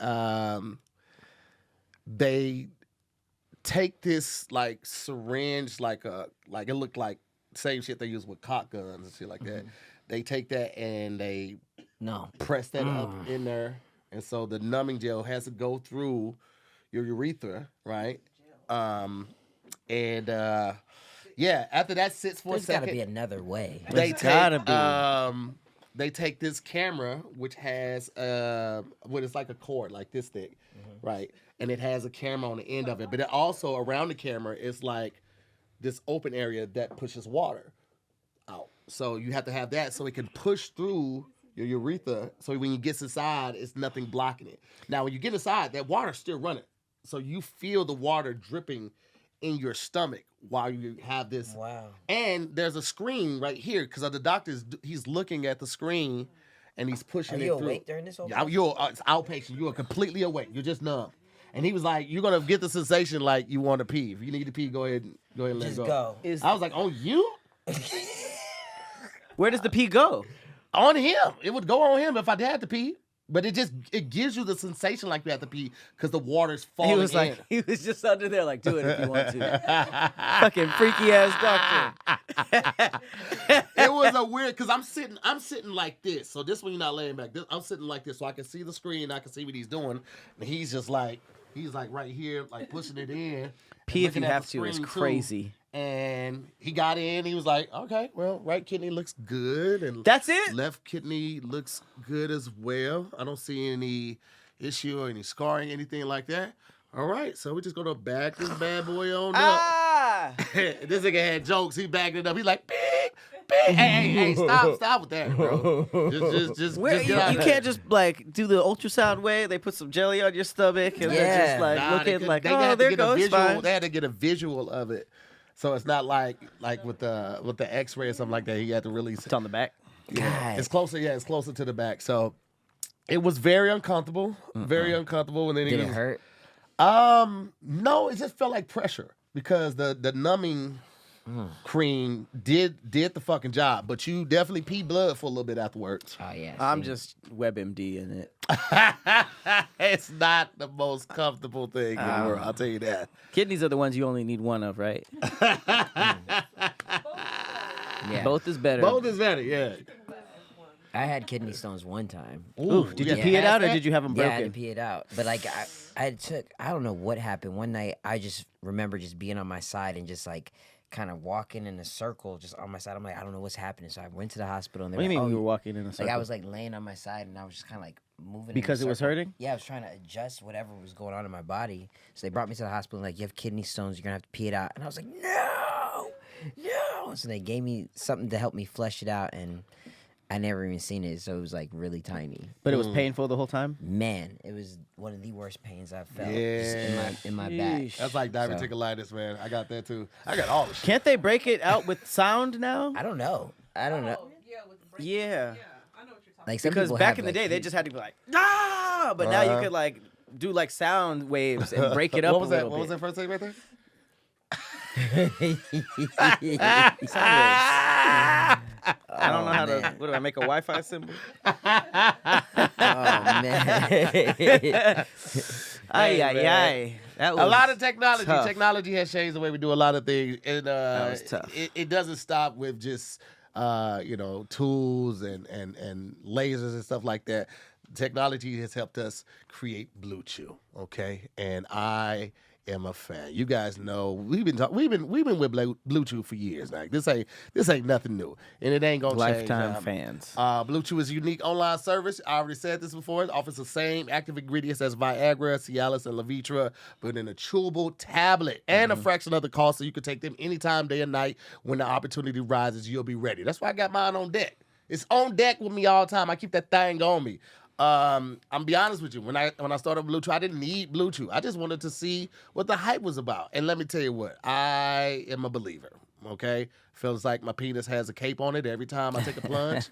take this like syringe, like it looked like same shit they use with cock guns and shit like that. They take that and they No. press that up in there, and so the numbing gel has to go through your urethra, right? Yeah, after that sits for There's a got to second. be another way. They There's gotta be. They take this camera, which has it's like a cord, like this thick, right? And it has a camera on the end of it, but it also around the camera is like this open area that pushes water out. So you have to have that so it can push through your urethra. So when you get inside, it's nothing blocking it. Now, when you get inside, that water's still running. So you feel the water dripping in your stomach while you have this. Wow. And there's a screen right here because the doctor's, he's looking at the screen and he's pushing it through. Are you awake during this whole Yeah, it's outpatient. You are completely awake. You're just numb. And he was like, you're going to get the sensation like you want to pee. If you need to pee, go ahead and let Just it go. I was like, oh, you? Where does the pee go? On him. It would go on him if I had to pee. But it gives you the sensation like you have to pee because the water's falling He was like, he was just under there like, do it if you want to. Fucking freaky ass doctor. It was a weird because I'm sitting like this. So this one you're not laying back. I'm sitting like this so I can see the screen. I can see what he's doing. And he's just like right here, like pushing it in. Pee if you have to is crazy. And he got in. He was like, okay, well, right kidney looks good. And that's it? Left kidney looks good as well. I don't see any issue or any scarring, anything like that. All right, so we're just going to back this bad boy on up. This nigga had jokes. He backed it up. He's like, beep, beep. Hey, stop with that, bro. Just get out you can't just like do the ultrasound way. They put some jelly on your stomach and they're just like looking like, oh, there goes fine. They had to get a visual of it. So it's not like with the X-ray or something like that. He had to really. It's on the back. Yeah, it's closer. Yeah, it's closer to the back. So it was very uncomfortable. Very uncomfortable. And then Did it hurt? No, it just felt like pressure because the numbing cream did the fucking job. But you definitely pee blood for a little bit afterwards. Oh yeah. I'm just WebMD in it. It's not the most comfortable thing in the world. I'll tell you that. Kidneys are the ones you only need one of, right? Yeah. Both is better. Both is better. Yeah. I had kidney stones one time. Ooh, did you pee it out or did you have them broken? Yeah, I had to pee it out. But like I don't know what happened. One night I just remember just being on my side and just like kind of walking in a circle just on my side. I'm like, I don't know what's happening. So I went to the hospital and they What do you were mean like, you were walking in a circle? Like I was like laying on my side and I was just kind of like moving in because a it was circle. hurting? Yeah, I was trying to adjust whatever was going on in my body. So they brought me to the hospital and like, you have kidney stones, you're gonna have to pee it out. And I was like, no. So they gave me something to help me flush it out and I never even seen it, so it was like really tiny. But it was painful the whole time? Man, it was one of the worst pains I've felt Yeah. just in my back. That's like diverticulitis, man. I got that too. I got all the shit. Can't they break it out with sound now? I don't know. Yeah, with the break. Yeah. Yeah, I know what you're talking Like some Because people back have, in the like, day, they just had to be like, ah! But now you could like do like sound waves and break it up What was a that? little What was bit. that first thing right there? I don't know how to. What do I make a Wi-Fi symbol? Oh man. Ay. That was A lot of technology. tough. Technology has changed the way we do a lot of things. And That was tough. It doesn't stop with just tools and lasers and stuff like that. Technology has helped us create BlueChew, okay? And I am a fan. You guys know we've been with BlueChew for years now. This ain't nothing new, and it ain't gonna lifetime change. fans. BlueChew is a unique online service. I already said this before. It offers the same active ingredients as Viagra, Cialis, and Levitra, but in a chewable tablet and a fraction of the cost, so you can take them anytime, day and night. When the opportunity rises, you'll be ready. That's why I got mine on deck. It's on deck with me all the time. I keep that thing on me. I'm be honest with you. When I started BlueChew, I didn't need BlueChew. I just wanted to see what the hype was about. And let me tell you what, I am a believer. Okay, feels like my penis has a cape on it every time I take a plunge.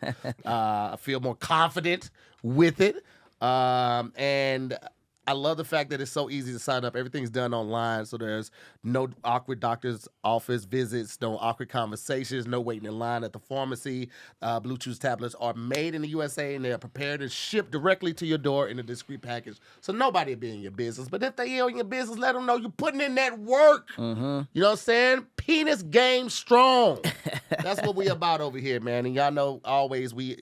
I feel more confident with it, and I love the fact that it's so easy to sign up. Everything's done online, so there's no awkward doctor's office visits, no awkward conversations, no waiting in line at the pharmacy. BlueChew's tablets are made in the USA, and they are prepared and shipped directly to your door in a discreet package. So nobody will be in your business. But if they are in your business, let them know you're putting in that work. Mm-hmm. You know what I'm saying? Penis game strong. That's what we about over here, man. And y'all know always we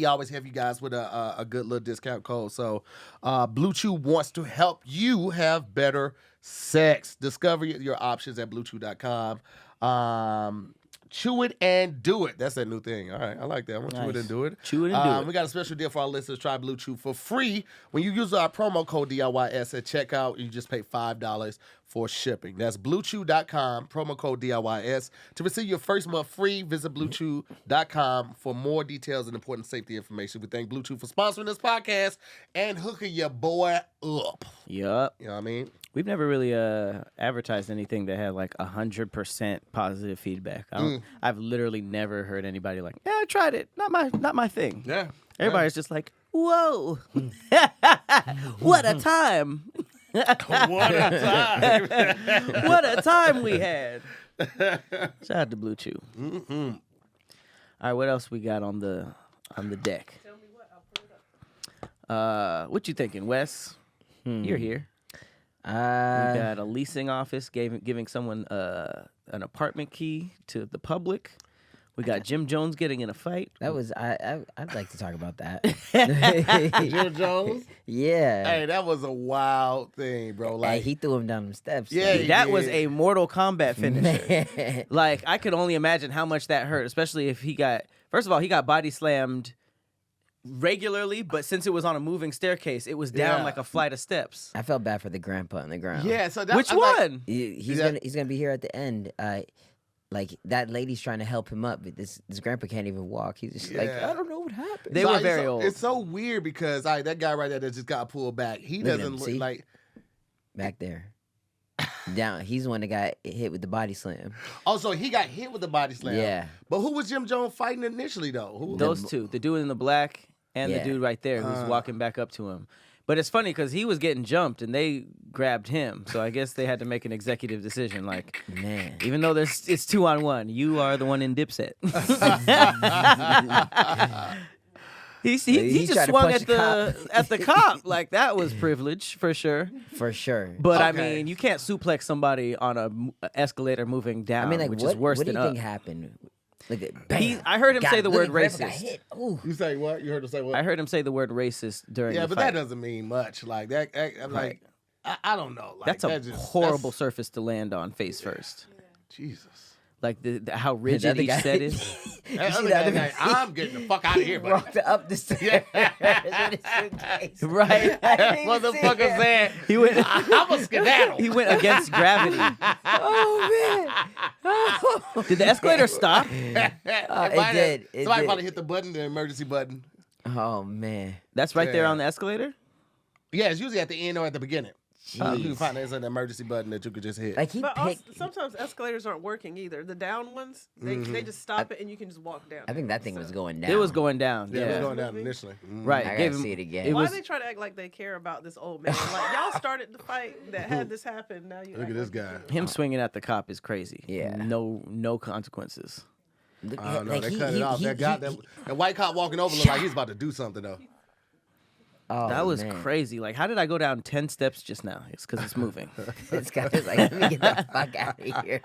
always have you guys with a good little discount code. So BlueChew wants to help you have better sex. Discover your options at BlueChew.com. Chew it and do it. That's that new thing. All right, I like that. I'm gonna chew it and do it. Chew it and do it. We got a special deal for our listeners. Try BlueChew for free when you use our promo code DIYS at checkout. You just pay $5 for shipping. That's BlueChew.com, promo code DIYS. To receive your first month free, visit BlueChew.com for more details and important safety information. We thank BlueChew for sponsoring this podcast and hooking your boy up. Yup. You know what I mean? We've never really advertised anything that had like 100% positive feedback. I've literally never heard anybody like, yeah, I tried it. Not my thing. Yeah. Everybody's just like, whoa, what a time. What a time. What a time we had. Shout out to BlueChew. Mm-hmm. All right, what else we got on the deck? Tell me what, I'll pull it up. What you thinking, Wes? You're here. We got a leasing office giving someone an apartment key to the public. We got Jim Jones getting in a fight. That was I'd like to talk about that. Jim Jones? Yeah. Hey, that was a wild thing, bro. Like Hey, he threw him down the steps. Yeah, too. he That was did. a Mortal Kombat finisher. Man. Like, I could only imagine how much that hurt, especially if he got, first of all, he got body slammed regularly, but since it was on a moving staircase, it was down Yeah. like a flight of steps. I felt bad for the grandpa on the ground. Yeah, so that Which I'm like, one? He's Yeah. gonna be here at the end. Like that lady's trying to help him up, but this grandpa can't even walk. He's just like, Yeah. I don't know what happened. They so were it's very so- old. It's so weird because that guy right there that just got pulled back, he Look at doesn't him, look see? like. Back there, down. He's the one that got hit with the body slam. Oh, so he got hit with the body slam. Yeah. But who was Jim Jones fighting initially though? Who? Those two, the dude in the black and the Yeah. dude right there who's walking back up to him. But it's funny because he was getting jumped and they grabbed him. So I guess they had to make an executive decision. Like, Man. even though it's 2-on-1, you are the one in Dipset. he He just tried to swung punch at the the cop. Like, that was privilege for sure. For sure. But I Okay. mean, you can't suplex somebody on a escalator moving down, I mean, like, which what, is worse what do than you up. think happened? Look at bam. I heard him Got say him. the Look word at grandpa got racist. hit. Ooh. You say what? You heard him say what? I heard him say the word racist during Yeah, the but fight. that doesn't mean much. Like that. I'm like, I don't know. Like, That's a that just- horrible that's- surface to land on face first. Jesus. Like how rigid other each guy- set is. That see other that guy, other like, I'm getting the fuck out of here, bro. Walked up the stairs with his suitcase. Right. I didn't even see Motherfucker him. said, He went. I'm a skedaddle. He went against gravity. Oh man. Did the escalator stop? It Somebody did. It somebody did. probably hit the button, the emergency button. Oh man. That's right there Yeah. on the escalator. Yeah, it's usually at the end or at the beginning. You Jeez. can find there's an emergency button that you could just hit. Like he But also, picked. sometimes escalators aren't working either. The down ones, they just stop it and you can just walk down. I think that thing was going down. It was going down. yeah, Yeah. it was going down initially. Right. I gave gotta him- see it again. It Why was they try to act like they care about this old man? Like, y'all started the fight that had this happen. Now you Look act at this like you guy. do. him swinging at the cop is crazy. Yeah. No consequences. Look, I don't know. like, They he- cut it he- off. he- That guy, he- that white cop walking over looked like he's about to do something though. Oh, That was man. crazy. Like, how did I go down 10 steps just now? It's because it's moving. This guy was like, let me get the fuck out of here.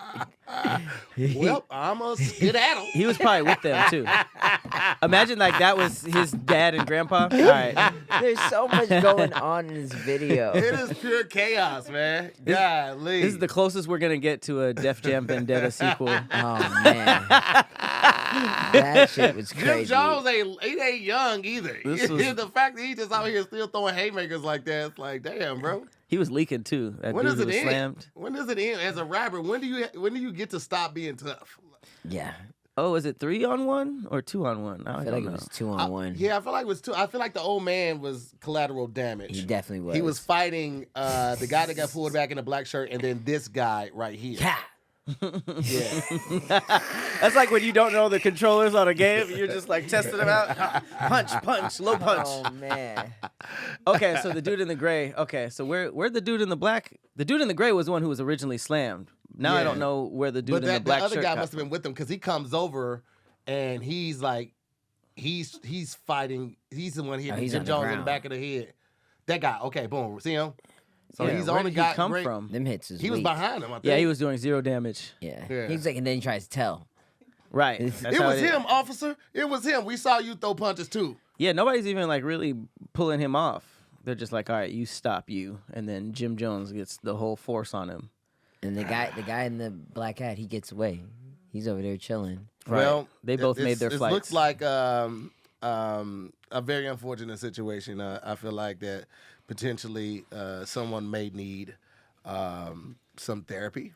Well, I'm a skedaddle. He was probably with them too. Imagine like that was his dad and grandpa. All right. There's so much going on in this video. It is pure chaos, man. Golly. This is the closest we're gonna get to a Def Jam Vendetta sequel. Oh man, that shit was Jim crazy. Jones ain't young either. This was- The fact that he just out here still throwing haymakers like that, it's like, damn, bro. He was leaking too. That When dude does who it was end? slammed. When does it end as a rapper? When do you get to stop being tough? Yeah, Oh, is it 3-on-1 or 2-on-1? I I don't feel like know. it was 2-on-1. Yeah, I feel like it was two. I feel like the old man was collateral damage. He definitely was. He was fighting the guy that got pulled back in the black shirt, and then this guy right here. Yeah. Yeah. That's like when you don't know the controllers on a game. You're just like testing them out. Punch, low punch. Oh man. Okay, so the dude in the gray. Okay, so where the dude in the black? The dude in the gray was the one who was originally slammed. Now I Yeah. don't know where the dude But in the that black the other shirt guy got must have been with him because he comes over and he's like, he's fighting. He's the one hitting he's Jim on the Jones in the ground. back of the head. That guy. Okay, boom. See him? So Yeah, he's where only did got he come great- from? Them hits is He was weak. behind him. I think. Yeah, he was doing 0 damage. Yeah. Yeah. He's like, and then he tries to tell. Right. It's- That's It how was him, officer. It was him. We saw you throw punches too. Yeah, nobody's even like really pulling him off. They're just like, all right, you stop you, and then Jim Jones gets the whole force on him. And the guy in the black hat, he gets away. He's over there chilling. Right. Well, They both made their It flights. looks like a very unfortunate situation. I feel like that potentially someone may need some therapy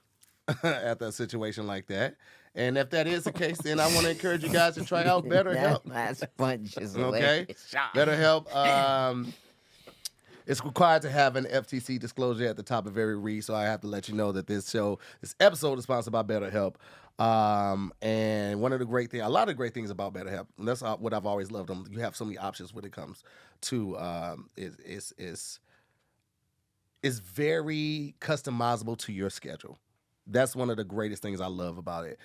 after a situation like that. And if that is the case, then I want to encourage you guys to try out BetterHelp. That last punch is Okay, hilarious. BetterHelp. It's required to have an FTC disclosure at the top of every read, so I have to let you know that this episode is sponsored by BetterHelp. And a lot of the great things about BetterHelp, and that's what I've always loved them. You have so many options when it comes to it's very customizable to your schedule. That's one of the greatest things I love about it.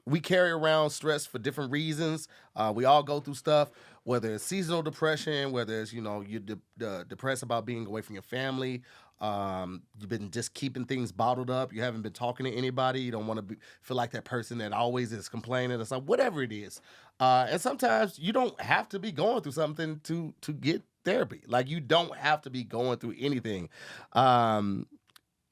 We carry around stress for different reasons. We all go through stuff, whether it's seasonal depression, whether it's, you're depressed about being away from your family. You've been just keeping things bottled up. You haven't been talking to anybody. You don't want to feel like that person that always is complaining or something, whatever it is. And sometimes you don't have to be going through something to get therapy. Like, you don't have to be going through anything.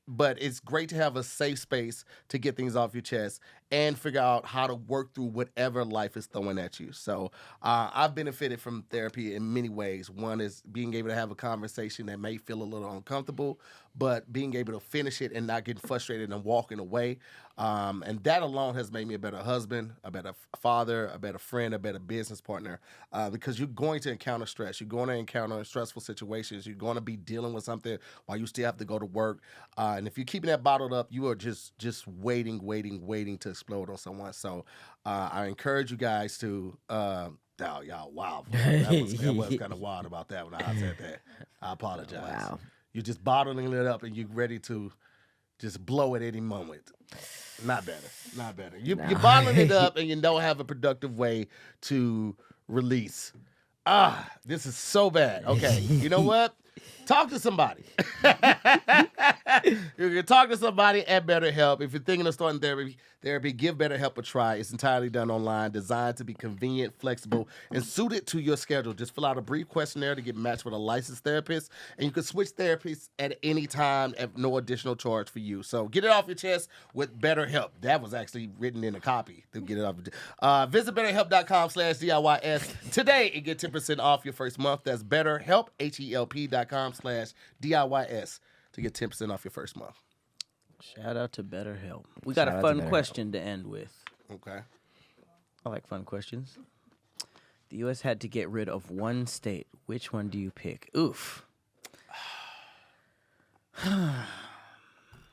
But it's great to have a safe space to get things off your chest and figure out how to work through whatever life is throwing at you. So I've benefited from therapy in many ways. One is being able to have a conversation that may feel a little uncomfortable, but being able to finish it and not getting frustrated and walking away. And that alone has made me a better husband, a better father, a better friend, a better business partner, because you're going to encounter stress. You're going to encounter stressful situations. You're going to be dealing with something while you still have to go to work. And if you're keeping that bottled up, you are just waiting to explode on someone. So I encourage you guys to... y'all, wow. That was kind of wild about that when I said that. I apologize. Wow. You're just bottling it up and you're ready to just blow at any moment. Not better. You're bottling it up and you don't have a productive way to release. This is so bad. Okay, you know what? Talk to somebody. You can talk to somebody at BetterHelp. If you're thinking of starting therapy, give BetterHelp a try. It's entirely done online, designed to be convenient, flexible, and suited to your schedule. Just fill out a brief questionnaire to get matched with a licensed therapist, and you can switch therapists at any time at no additional charge for you. So get it off your chest with BetterHelp. That was actually written in a copy to get it off. Visit BetterHelp.com/DIYS today and get 10% off your first month. That's BetterHelp, HELP.com/DIYS to get 10% off your first month. Shout out to BetterHelp. We got Shout a out fun to BetterHelp. question to end with. Okay. I like fun questions. The U.S. had to get rid of one state. Which one do you pick? Oof. I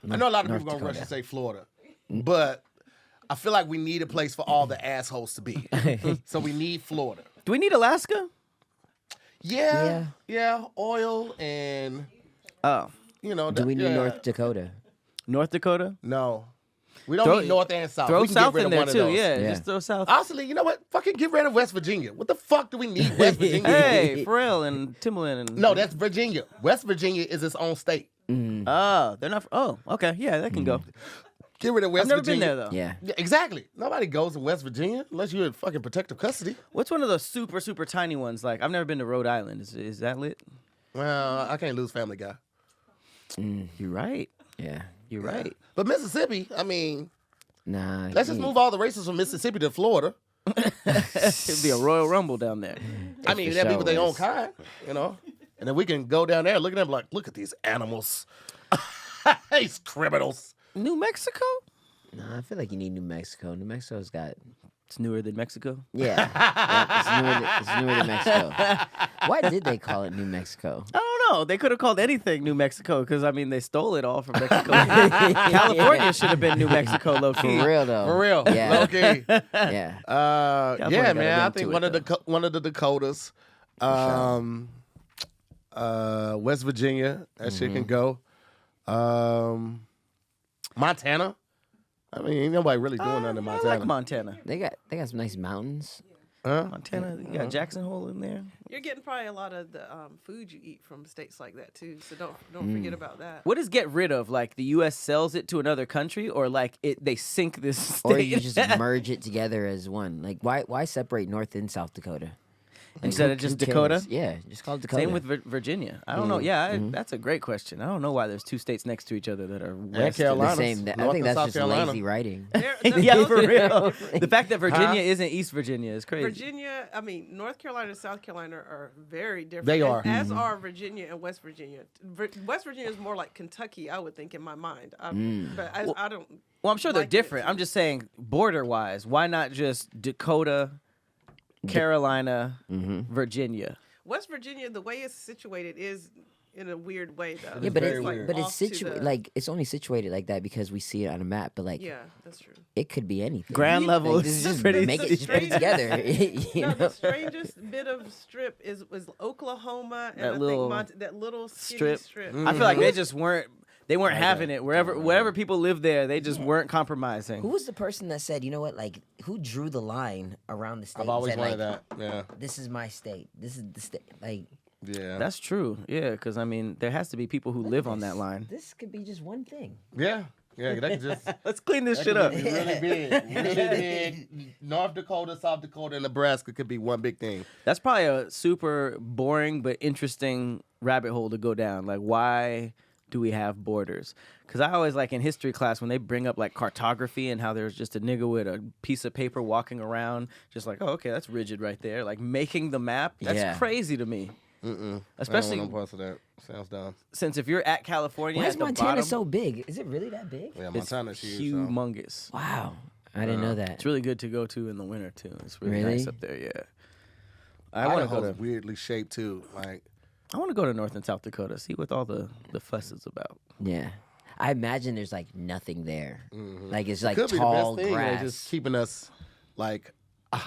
know a lot of North people going to rush Dakota. and say Florida, but I feel like we need a place for all the assholes to be. So we need Florida. Do we need Alaska? Yeah, oil and, Oh, Do we need North Dakota? North Dakota? No. We don't need North and South. Throw We can get South rid in of there one of too. those. Yeah, Yeah. just throw South. Honestly, you know what? Fucking get rid of West Virginia. What the fuck do we need West Virginia? Hey, Pharrell and Timbaland and No, that's Virginia. West Virginia is its own state. Oh, they're not. Oh, okay, yeah, that can go. Get rid of West I've never Virginia. been there though. Yeah. Yeah, exactly. Nobody goes to West Virginia unless you're in fucking protective custody. What's one of those super tiny ones? Like I've never been to Rhode Island. Is that lit? Well, I can't lose Family Guy. You're right. Yeah. You're right. But Mississippi, I mean, Nah. let's just move all the races from Mississippi to Florida. It'd be a Royal Rumble down there. I mean, for that'd be sure with their own is. kind, And then we can go down there and look at them like, look at these animals. These criminals. New Mexico? Nah, I feel like you need New Mexico. New Mexico's got... It's newer than Mexico. Yeah. It's newer than Mexico. Why did they call it New Mexico? I don't know. They could have called anything New Mexico because I mean they stole it all from Mexico. California should have been New Mexico, low key. For real, though. For real. Yeah. Low key. Yeah. California Yeah, got a man. I ring think to one it, of one of the Dakotas. West Virginia. That shit can go. Montana. I mean, ain't nobody really doing nothing in I Montana. like Montana. They got some nice mountains. Huh? Montana, you got Jackson Hole in there. You're getting probably a lot of the food you eat from states like that too. So don't forget about that. What does get rid of? Like the U.S. sells it to another country, or like they sink this state? Or you just merge it together as one. Like, why separate North and South Dakota? Instead of just Dakota? cares? Yeah, just call it Dakota. Same with Virginia. I don't know. Yeah, that's a great question. I don't know why there's 2 states next to each other that are west. the Carolina. same. I North think and that's South just Carolina. lazy writing. Yeah, for real. The fact that Virginia isn't East Virginia is crazy. Virginia, I mean, North Carolina and South Carolina are very different. They are. As are Virginia and West Virginia. West Virginia is more like Kentucky, I would think, in my mind. But I don't. Well, I'm sure they're like it. different. I'm just saying, border-wise, why not just Dakota, Carolina, Virginia? West Virginia, the way it's situated is in a weird way, though. Yeah, but very it's weird. but it's off to situated the- like it's only situated like that because we see it on a map. But like, Yeah, that's true. it could be anything. Ground level Like, is just pretty. make it, just put it together. you No, know? the strangest bit of strip was Oklahoma and That I little think that little skinny strip. strip. I feel like they just weren't. They weren't having it. Wherever people lived there, they just weren't compromising. Who was the person that said, you know what, like, who drew the line around the state? I've always said, wanted like, that. Yeah. This is my state. This is the state. Like, Yeah. That's true. Yeah, because I mean, there has to be people who live on that line. this could be just one thing. Yeah. Yeah. That could just. Let's clean this That shit could up. be really big. Really big. North Dakota, South Dakota, and Nebraska could be one big thing. That's probably a super boring but interesting rabbit hole to go down. Like, why do we have borders? Because I always like in history class when they bring up like cartography and how there's just a nigga with a piece of paper walking around, just like, oh, okay, that's rigid right there. Like making the map, that's Yeah. crazy to me. Mm-mm. Especially I don't want no parts of that. Sounds dumb. since if you're at California Why is at the Montana bottom, so big? Is it really that big? Yeah, it's Montana's huge. So. humongous. Wow. I didn't know that. It's really good to go to in the winter too. It's really, Really? nice up there. Yeah, I want to go Idaho's to. weirdly shaped too. Like I want to go to North and South Dakota, see what all the fuss is about. Yeah. I imagine there's like nothing there. Like it's like could be the tall best thing. They're grass. just keeping us like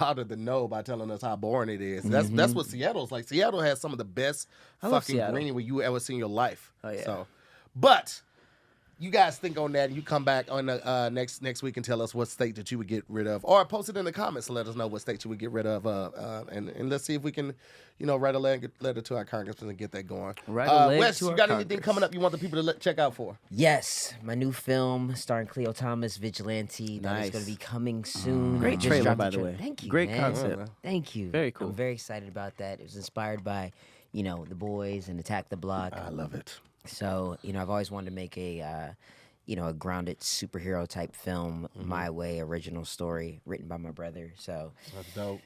out of the know by telling us how boring it is. That's what Seattle's like. Seattle has some of the best I love fucking Seattle. greenery you ever seen in your life. Oh, yeah. So, but you guys think on that, and you come back on the next week and tell us what state that you would get rid of, or post it in the comments and let us know what state you would get rid of. And let's see if we can, write a letter to our congressman and get that going. Write a letter Wes, to you our got anything Congress. coming up you want the people to check out for? Yes, my new film starring Cleo Thomas, Vigilante, that is Nice. going to be coming soon. Great Just trailer, dropped by the trailer. way. Thank you. Great man. concept. Thank you. Very cool. I'm very excited about that. It was inspired by, The Boys and Attack the Block. I love it. So, I've always wanted to make a grounded superhero type film, my way, original story, written by my brother. So, That's dope.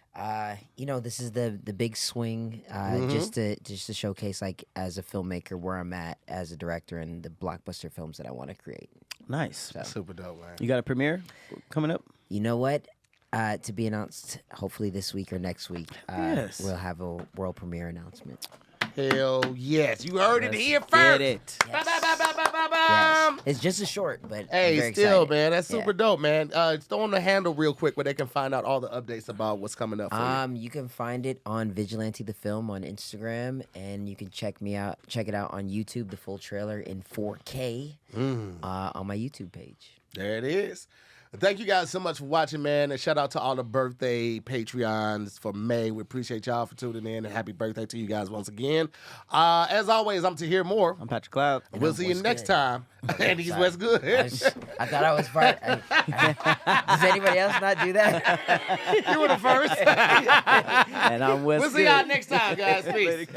this is the big swing, just to showcase, like, as a filmmaker, where I'm at as a director and the blockbuster films that I want to create. Nice. Super dope, man. You got a premiere coming up? You know what? To be announced, hopefully this week or next week. Yes. We'll have a world premiere announcement. Hell yes. You heard it here Get first. it. Ba, ba, ba, ba, ba, ba, Yes. bam. It's just a short, but I'm Hey, very still, excited. man, that's super Yeah. dope, man. Throw on the handle real quick where they can find out all the updates about what's coming up for you. You can find it on Vigilante the Film on Instagram, and you can check it out on YouTube, the full trailer in 4K on my YouTube page. There it is. Thank you guys so much for watching, man. And shout out to all the birthday Patreons for May. We appreciate y'all for tuning in, and happy birthday to you guys once again. As always, I'm Tahir Moore. I'm Patrick Cloud. We'll see you What's next good? time. And he's West Good. I thought I was part. Does anybody else not do that? You were the first. And I'm Wes. We'll see y'all next time, guys. Peace.